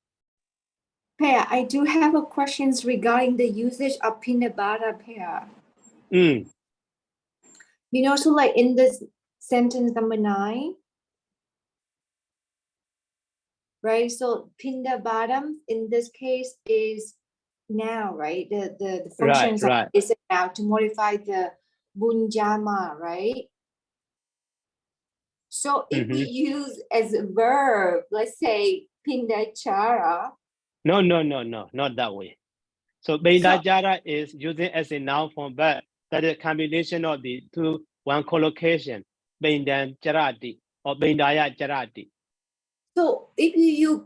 S7: Pear, I do have a questions regarding the usage of peanut butter, Pear. So like in this sentence number 9, right? So peanut butter in this case is now, right? The functions
S1: Right.
S7: is now to modify the bunjama, right? So if we use as a verb, let's say pindachara.
S1: No, not that way. So pindachara is using as a noun form, but that is a combination of the two, one collocation, pindancharati or pindayacharati.
S7: So if you use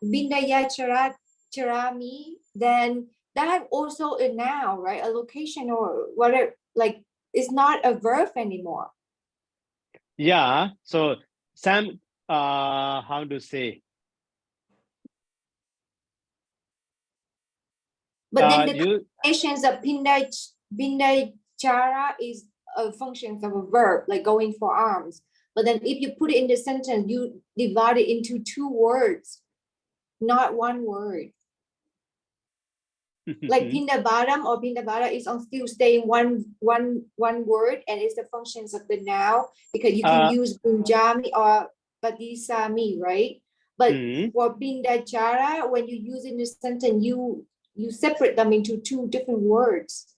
S7: pindayacharami, then that also a noun, right? A location or whatever, like it's not a verb anymore.
S1: Yeah, so some how to say?
S7: But then the combinations of pindayachara is a function of a verb, like going for arms. But then if you put it in the sentence, you divide it into 2 words, not 1 word. Like pindabadam or pindabada is on still staying one word, and it's the functions of the noun, because you can use punjami or patisami, right? But for pindachara, when you use it in a sentence, you separate them into 2 different words.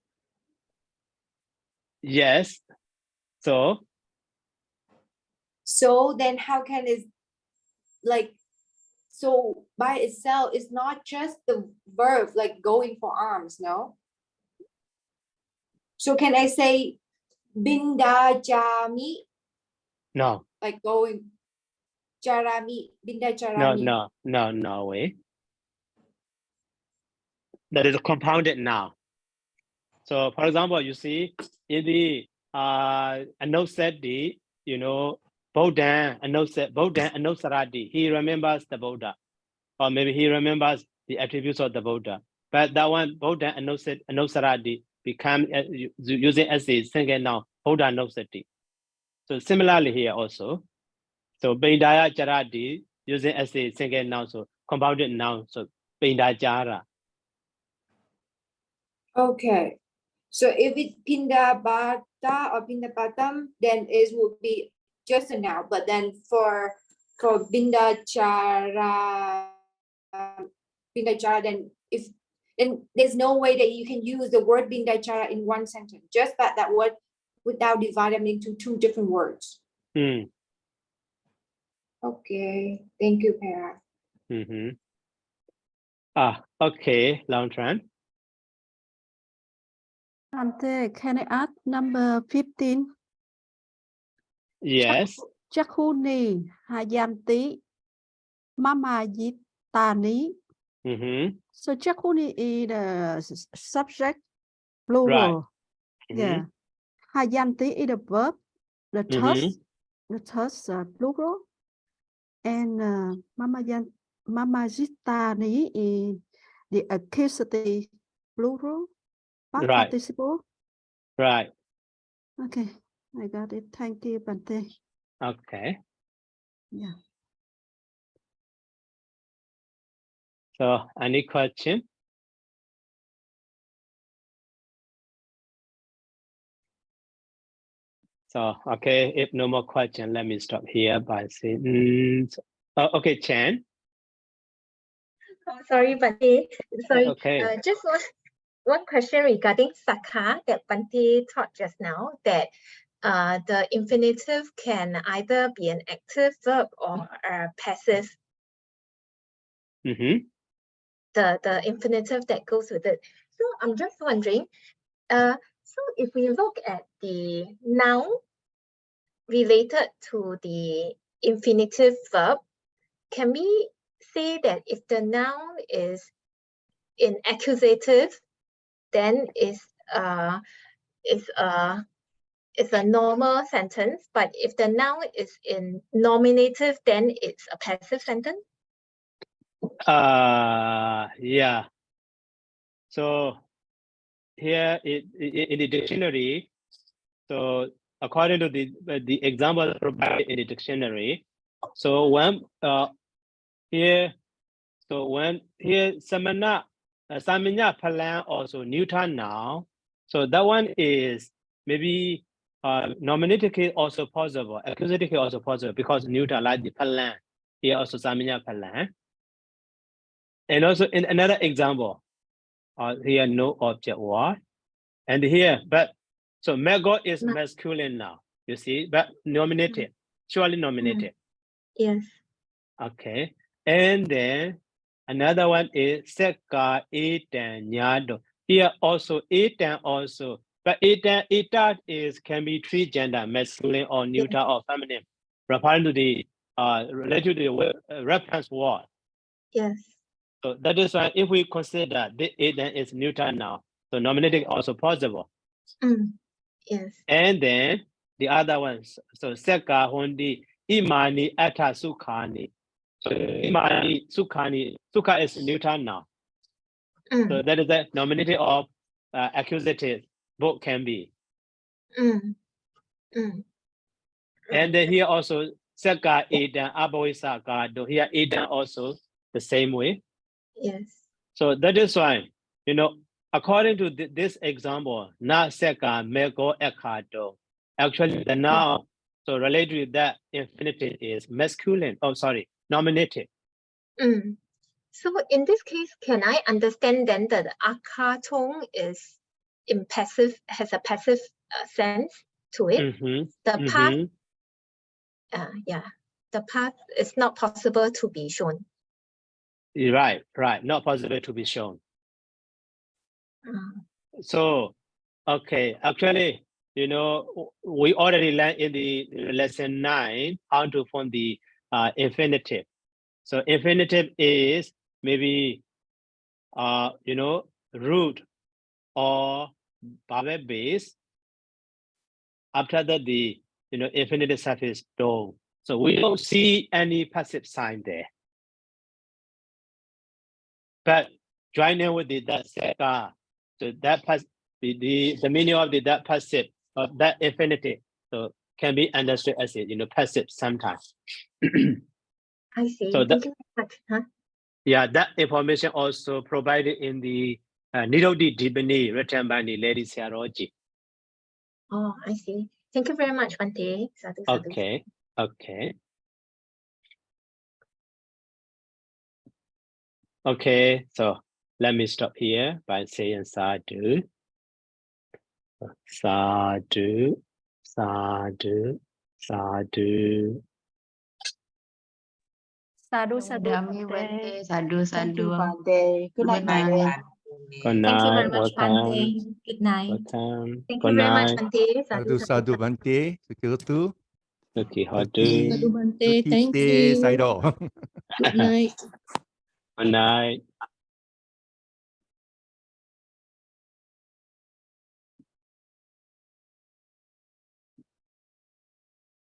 S1: Yes. So
S7: then how can it, like, so by itself, it's not just the verb like going for arms, no? So can I say bindajami?
S1: No.
S7: Like going charami, bindacharami.
S1: No way. That is a compounded noun. So for example, you see in the Anusati, you know, Bodhan Anusarati, he remembers the Buddha, or maybe he remembers the attributes of the Buddha. But that one Bodhan Anusarati become using as a single noun, Buddha Anusati. So similarly here also, so Bindaya Charati using as a single noun, so compounded noun, so Bindajara.
S7: Okay. So if it's Pindabata or Pindapatam, then it would be just a noun. But then for Bindachara, then there's no way that you can use the word Bindachara in one sentence. Just that word without dividing them into two different words. Okay. Thank you, Para.
S1: Okay, Long Tran.
S6: Ante, can I add number 15?
S1: Yes.
S6: Chakuni Hayanti Mama Yitani. So Chakuni is the subject plural.
S1: Right.
S6: Yeah. Hayanti is the verb, the third plural. And Mama Yitani is the accusative plural, past
S1: Right.
S6: participle.
S1: Right.
S6: Okay, I got it. Thank you, Bante.
S1: Okay.
S6: Yeah.
S1: So any question? So, okay, if no more question, let me stop here by saying, okay, Chan.
S4: Oh, sorry, Bante. Sorry.
S1: Okay.
S4: Just one question regarding Sakha that Bante taught just now, that the infinitive can either be an active verb or a passive. The infinitive that goes with it. So I'm just wondering, so if we look at the noun related to the infinitive verb, can we say that if the noun is in accusative, then it's a normal sentence, but if the noun is in nominative, then it's a passive sentence?
S1: Yeah. So here in the dictionary, so according to the example provided in the dictionary, so when here samanya phalan also neuter noun, so that one is maybe nominative case also possible, accusative case also possible, because neuter like the phalan, here also samanya phalan. And also in another example, here no object was, and here but so mego is masculine now, you see, but nominative, surely nominative.
S4: Yes.
S1: Okay, and then another one is seka etan nyado. Here also etan also, but etan is can be three gender, masculine or neuter or feminine, referring to the related to the reference word.
S4: Yes.
S1: So that is why if we consider the etan is neuter now, so nominative also possible.
S4: Yes.
S1: And then the other ones, so seka hundi imani ata sukhani. So imani sukhani, sukha is neuter now. So that is the nominative of accusative, both can be. And then here also seka edan abawisa gado, here edan also the same way.
S4: Yes.
S1: So that is why, you know, according to this example, na seka mego ekado, actually the noun, so related to that infinitive is masculine, nominative.
S4: So in this case, can I understand then that the akatong is in passive, has a passive sense to it? The path, the path is not possible to be shown.
S1: Right, not possible to be shown. So, okay, actually, you know, we already learned in the lesson 9 how to form the infinitive. So infinitive is maybe, you know, root or verb base. After that, the infinitive suffix do. So we don't see any passive sign there. But joining with the that second, so that the meaning of the that passive of that infinitive, so can be understood as a passive sometimes.
S4: I see.
S1: So
S4: Thank you very much. Huh?
S1: Yeah, that information also provided in the Nirodi Dibani written by the Lady Siaroji.
S4: Oh, I see. Thank you very much, Bante. Sadhu, sadhu.
S1: Okay, okay. Okay, so let me stop here by saying sadhu. Sadhu, sadhu, sadhu.
S3: Sadhu, sadhu,
S8: Dami
S3: Bante.
S8: Bante, Sadhu,
S6: Thank you,
S8: Sadhu.
S6: Bante. Good night,
S8: Good night,
S6: Bante.
S8: Bante.
S1: Good
S3: Thank you very
S1: night,
S3: much,
S1: welcome,
S3: Bante. Good night.
S1: welcome.
S4: Thank
S1: Good
S4: you very much,
S1: night.
S4: Bante.
S5: Sadhu, sadhu, Bante. Sekirtu.
S1: Lucky
S5: Bagi
S1: Hadu.
S9: Bante, thank
S5: Sukite,
S9: you.
S5: Saido.
S9: Good night.
S1: Good night.